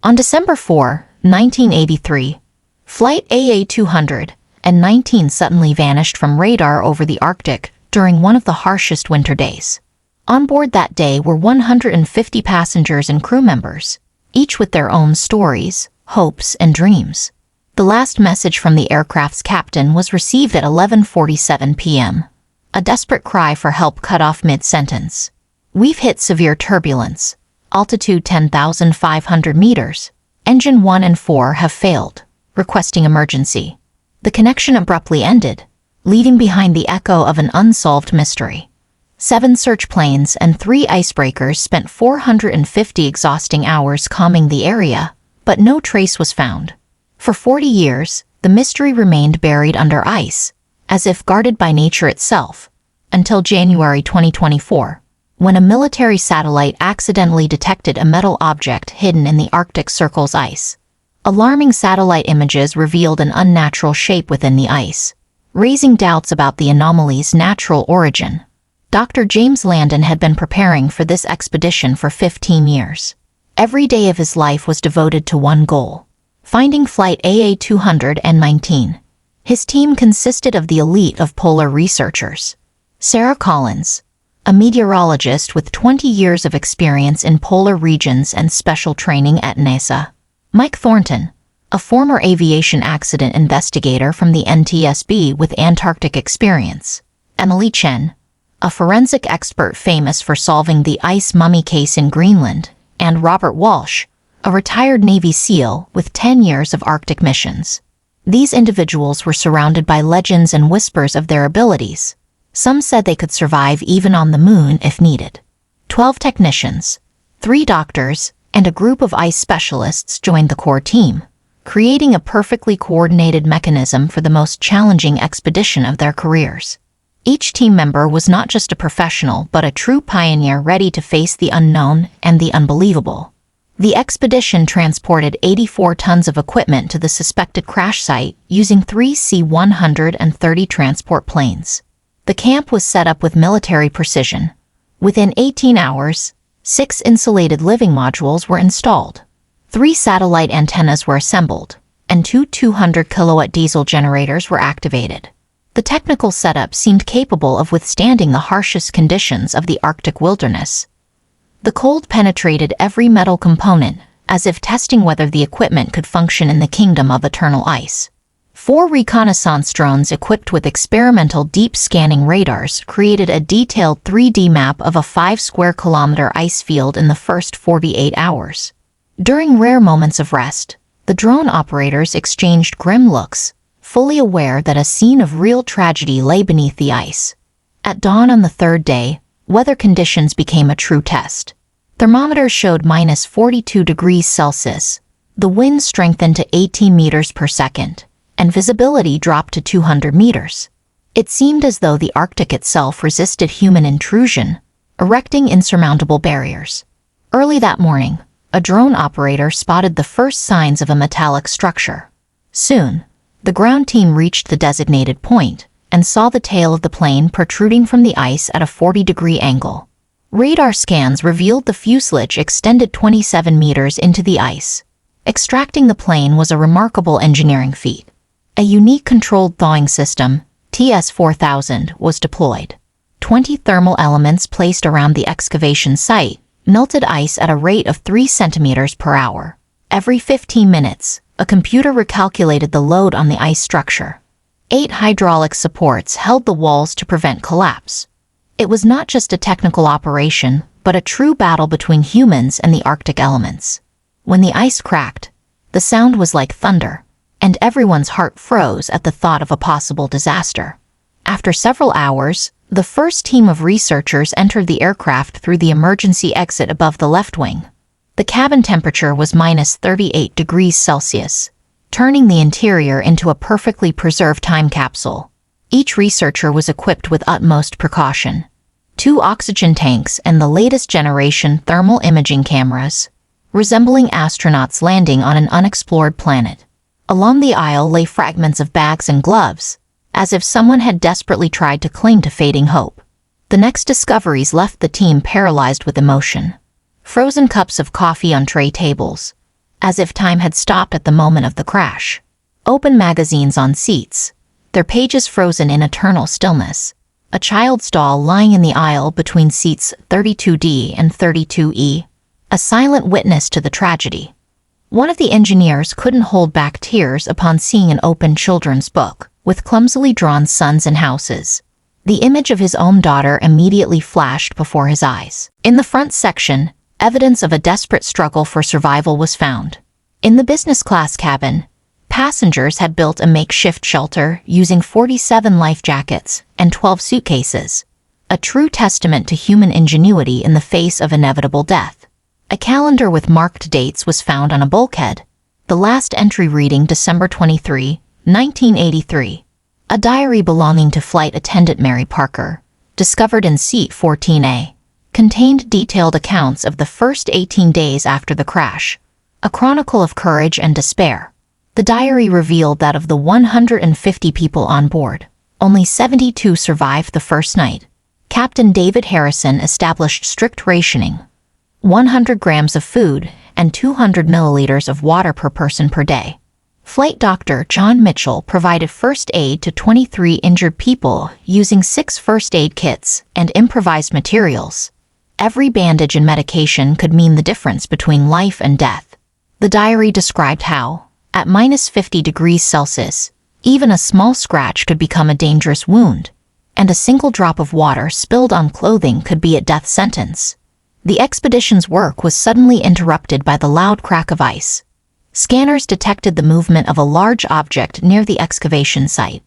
On December 4, 1983, Flight AA-219 suddenly vanished from radar over the Arctic during one of the harshest winter days. On board that day were 150 passengers and crew members, each with their own stories, hopes, and dreams. The last message from the aircraft's captain was received at 11:47 p.m. A desperate cry for help cut off mid-sentence. "We've hit severe turbulence. Altitude 10,500 meters. Engine 1 and 4 have failed. Requesting emergency." The connection abruptly ended, leaving behind the echo of an unsolved mystery. 7 search planes and 3 icebreakers spent 450 exhausting hours combing the area, but no trace was found. For 40 years, the mystery remained buried under ice, as if guarded by nature itself, until January 2024, when a military satellite accidentally detected a metal object hidden in the Arctic Circle's ice. Alarming satellite images revealed an unnatural shape within the ice, raising doubts about the anomaly's natural origin. Dr. James Landon had been preparing for this expedition for 15 years. Every day of his life was devoted to one goal: finding Flight AA-219. His team consisted of the elite of polar researchers. Sarah Collins, a meteorologist with 20 years of experience in polar regions and special training at NASA. Mike Thornton, a former aviation accident investigator from the NTSB with Antarctic experience. Emily Chen, a forensic expert famous for solving the ice mummy case in Greenland, and Robert Walsh, a retired Navy SEAL with 10 years of Arctic missions. These individuals were surrounded by legends and whispers of their abilities. Some said they could survive even on the moon if needed. 12 technicians, 3 doctors, and a group of ice specialists joined the core team, creating a perfectly coordinated mechanism for the most challenging expedition of their careers. Each team member was not just a professional but a true pioneer ready to face the unknown and the unbelievable. The expedition transported 84 tons of equipment to the suspected crash site using 3 C-130 transport planes. The camp was set up with military precision. Within 18 hours, 6 insulated living modules were installed. 3 satellite antennas were assembled, and 2 200-kilowatt diesel generators were activated. The technical setup seemed capable of withstanding the harshest conditions of the Arctic wilderness. The cold penetrated every metal component, as if testing whether the equipment could function in the kingdom of eternal ice. 4 reconnaissance drones equipped with experimental deep scanning radars created a detailed 3D map of a 5-square-kilometer ice field in the first 48 hours. During rare moments of rest, the drone operators exchanged grim looks, fully aware that a scene of real tragedy lay beneath the ice. At dawn on the 3rd day, weather conditions became a true test. Thermometers showed -42 degrees Celsius. The wind strengthened to 18 meters per second, and visibility dropped to 200 meters. It seemed as though the Arctic itself resisted human intrusion, erecting insurmountable barriers. Early that morning, a drone operator spotted the first signs of a metallic structure. Soon, the ground team reached the designated point and saw the tail of the plane protruding from the ice at a 40-degree angle. Radar scans revealed the fuselage extended 27 meters into the ice. Extracting the plane was a remarkable engineering feat. A unique controlled thawing system, TS-4000, was deployed. 20 thermal elements placed around the excavation site melted ice at a rate of 3 centimeters per hour. Every 15 minutes, a computer recalculated the load on the ice structure. 8 hydraulic supports held the walls to prevent collapse. It was not just a technical operation, but a true battle between humans and the Arctic elements. When the ice cracked, the sound was like thunder, and everyone's heart froze at the thought of a possible disaster. After several hours, the first team of researchers entered the aircraft through the emergency exit above the left wing. The cabin temperature was -38 degrees Celsius, turning the interior into a perfectly preserved time capsule. Each researcher was equipped with utmost precaution. 2 oxygen tanks and the latest generation thermal imaging cameras, resembling astronauts landing on an unexplored planet. Along the aisle lay fragments of bags and gloves, as if someone had desperately tried to cling to fading hope. The next discoveries left the team paralyzed with emotion. Frozen cups of coffee on tray tables, as if time had stopped at the moment of the crash. Open magazines on seats, their pages frozen in eternal stillness. A child's doll lying in the aisle between seats 32D and 32E, a silent witness to the tragedy. One of the engineers couldn't hold back tears upon seeing an open children's book with clumsily drawn suns and houses. The image of his own daughter immediately flashed before his eyes. In the front section, evidence of a desperate struggle for survival was found. In the business class cabin, passengers had built a makeshift shelter using 47 life jackets and 12 suitcases, a true testament to human ingenuity in the face of inevitable death. A calendar with marked dates was found on a bulkhead, the last entry reading December 23, 1983. A diary belonging to flight attendant Mary Parker, discovered in seat 14A, contained detailed accounts of the first 18 days after the crash, a chronicle of courage and despair. The diary revealed that of the 150 people on board, only 72 survived the first night. Captain David Harrison established strict rationing, 100 grams of food and 200 milliliters of water per person per day. Flight doctor John Mitchell provided first aid to 23 injured people using 6 first aid kits and improvised materials. Every bandage and medication could mean the difference between life and death. The diary described how, at -50 degrees Celsius, even a small scratch could become a dangerous wound, and a single drop of water spilled on clothing could be a death sentence. The expedition's work was suddenly interrupted by the loud crack of ice. Scanners detected the movement of a large object near the excavation site.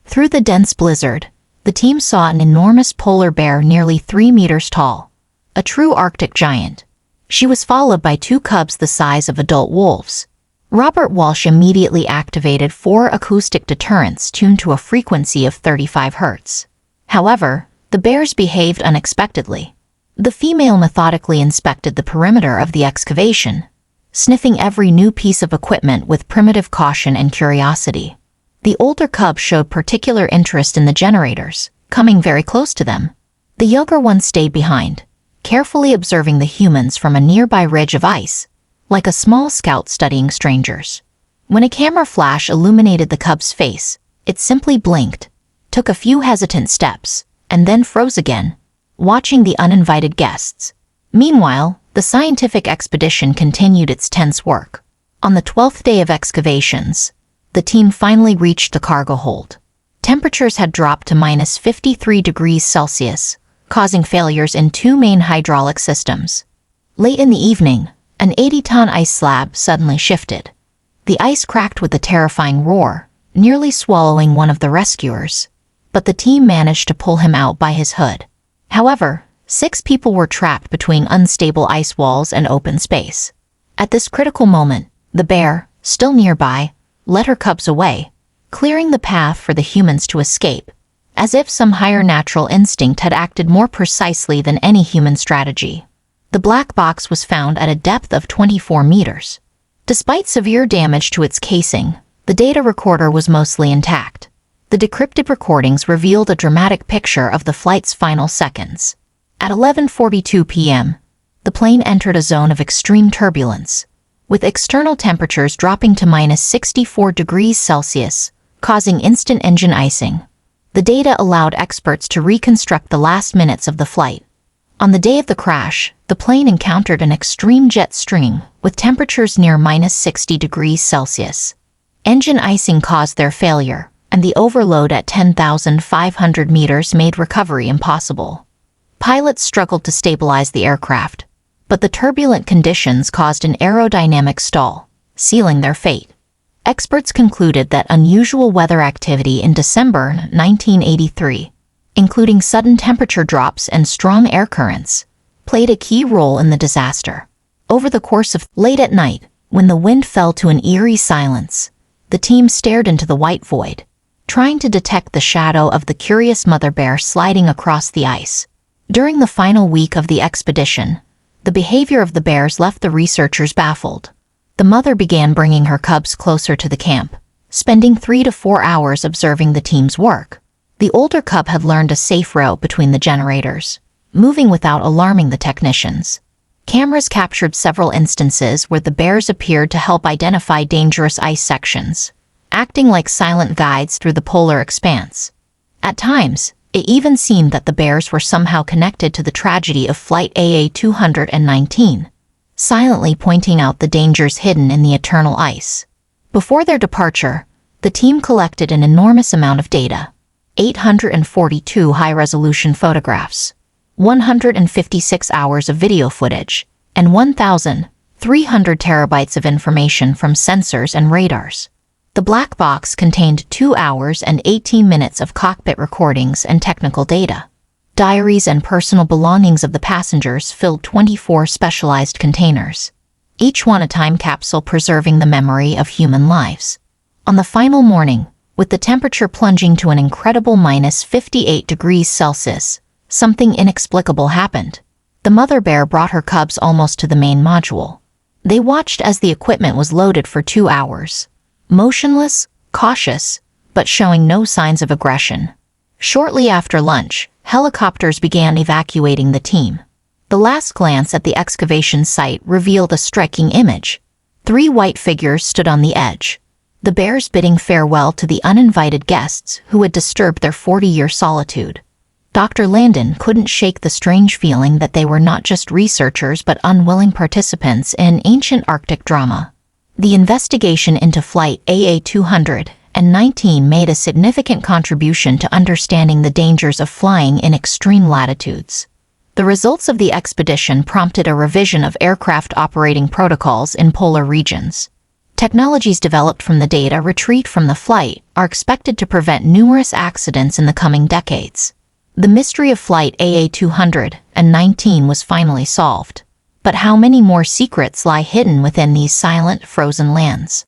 Through the dense blizzard, the team saw an enormous polar bear nearly 3 meters tall, a true Arctic giant. She was followed by 2 cubs the size of adult wolves. Robert Walsh immediately activated 4 acoustic deterrents tuned to a frequency of 35 Hz. However, the bears behaved unexpectedly. The female methodically inspected the perimeter of the excavation, sniffing every new piece of equipment with primitive caution and curiosity. The older cub showed particular interest in the generators, coming very close to them. The younger one stayed behind, carefully observing the humans from a nearby ridge of ice, like a small scout studying strangers. When a camera flash illuminated the cub's face, it simply blinked, took a few hesitant steps, and then froze again, watching the uninvited guests. Meanwhile, the scientific expedition continued its tense work. On the 12th day of excavations, the team finally reached the cargo hold. Temperatures had dropped to -53 degrees Celsius, causing failures in 2 main hydraulic systems. Late in the evening, an 80-ton ice slab suddenly shifted. The ice cracked with a terrifying roar, nearly swallowing one of the rescuers, but the team managed to pull him out by his hood. However, 6 people were trapped between unstable ice walls and open space. At this critical moment, the bear, still nearby, led her cubs away, clearing the path for the humans to escape, as if some higher natural instinct had acted more precisely than any human strategy. The black box was found at a depth of 24 meters. Despite severe damage to its casing, the data recorder was mostly intact. The decrypted recordings revealed a dramatic picture of the flight's final seconds. At 11:42 p.m., the plane entered a zone of extreme turbulence, with external temperatures dropping to -64 degrees Celsius, causing instant engine icing. The data allowed experts to reconstruct the last minutes of the flight. On the day of the crash, the plane encountered an extreme jet stream with temperatures near -60 degrees Celsius. Engine icing caused their failure, and the overload at 10,500 meters made recovery impossible. Pilots struggled to stabilize the aircraft, but the turbulent conditions caused an aerodynamic stall, sealing their fate. Experts concluded that unusual weather activity in December 1983, including sudden temperature drops and strong air currents, played a key role in the disaster. Over the course of late at night, when the wind fell to an eerie silence, the team stared into the white void, trying to detect the shadow of the curious mother bear sliding across the ice. During the final week of the expedition, the behavior of the bears left the researchers baffled. The mother began bringing her cubs closer to the camp, spending 3 to 4 hours observing the team's work. The older cub had learned a safe route between the generators, moving without alarming the technicians. Cameras captured several instances where the bears appeared to help identify dangerous ice sections, acting like silent guides through the polar expanse. At times, it even seemed that the bears were somehow connected to the tragedy of Flight AA-219, silently pointing out the dangers hidden in the eternal ice. Before their departure, the team collected an enormous amount of data: 842 high-resolution photographs, 156 hours of video footage, and 1,300 terabytes of information from sensors and radars. The black box contained 2 hours and 18 minutes of cockpit recordings and technical data. Diaries and personal belongings of the passengers filled 24 specialized containers, each one a time capsule preserving the memory of human lives. On the final morning, with the temperature plunging to an incredible -58 degrees Celsius, something inexplicable happened. The mother bear brought her cubs almost to the main module. They watched as the equipment was loaded for 2 hours, motionless, cautious, but showing no signs of aggression. Shortly after lunch, helicopters began evacuating the team. The last glance at the excavation site revealed a striking image. 3 white figures stood on the edge, the bears bidding farewell to the uninvited guests who had disturbed their 40-year solitude. Dr. Landon couldn't shake the strange feeling that they were not just researchers but unwilling participants in ancient Arctic drama. The investigation into Flight AA-219 made a significant contribution to understanding the dangers of flying in extreme latitudes. The results of the expedition prompted a revision of aircraft operating protocols in polar regions. Technologies developed from the data retrieved from the flight are expected to prevent numerous accidents in the coming decades. The mystery of Flight AA-219 was finally solved. But how many more secrets lie hidden within these silent, frozen lands?